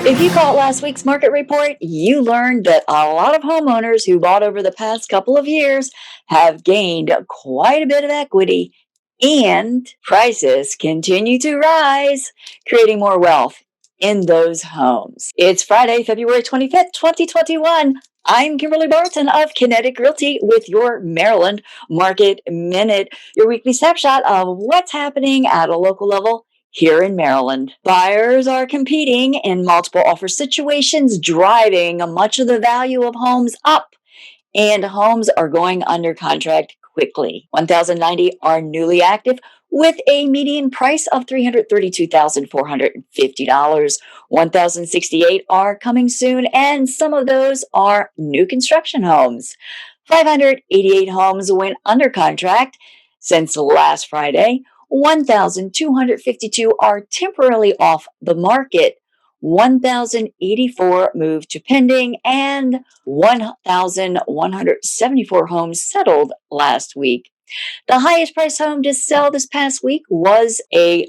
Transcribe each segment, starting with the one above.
If you caught last week's market report, you learned that a lot of homeowners who bought over the past couple of years have gained quite a bit of equity, and prices continue to rise, creating more wealth in those homes. It's Friday, February 25th, 2021. I'm Kimberly Barton of Kinetic Realty with your Maryland Market Minute, your weekly snapshot of what's happening at a local level here in Maryland. Buyers are competing in multiple offer situations, driving much of the value of homes up, and homes are going under contract quickly. 1,090 are newly active with a median price of $332,450. 1,068 are coming soon, and some of those are new construction homes. 588 homes went under contract since last Friday. 1,252 are temporarily off the market. 1,084 moved to pending, and 1,174 homes settled last week. The highest priced home to sell this past week was a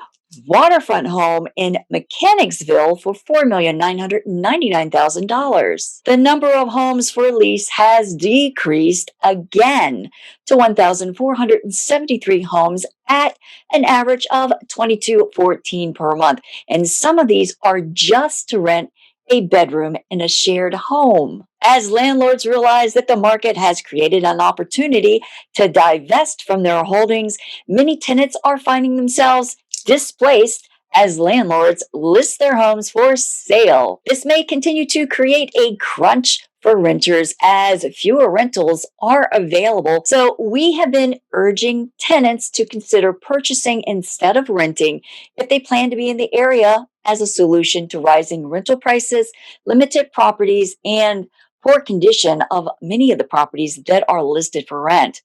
waterfront home in Mechanicsville for $4,999,000. The number of homes for lease has decreased again to 1,473 homes at an average of $2,214 per month. And some of these are just to rent a bedroom in a shared home. As landlords realize that the market has created an opportunity to divest from their holdings, many tenants are finding themselves displaced as landlords list their homes for sale. This may continue to create a crunch for renters as fewer rentals are available. So we have been urging tenants to consider purchasing instead of renting if they plan to be in the area as a solution to rising rental prices, limited properties, and poor condition of many of the properties that are listed for rent,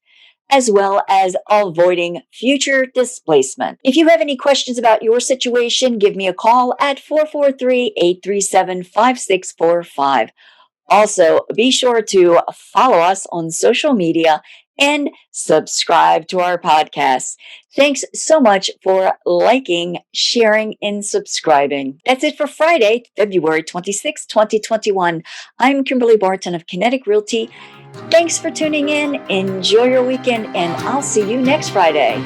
as well as avoiding future displacement. If you have any questions about your situation, give me a call at 443-837-5645. Also, be sure to follow us on social media and subscribe to our podcast. Thanks so much for liking, sharing, and subscribing. That's it for Friday, February 26, 2021. I'm Kimberly Barton of Kinetic Realty. Thanks for tuning in. Enjoy your weekend, and I'll see you next Friday.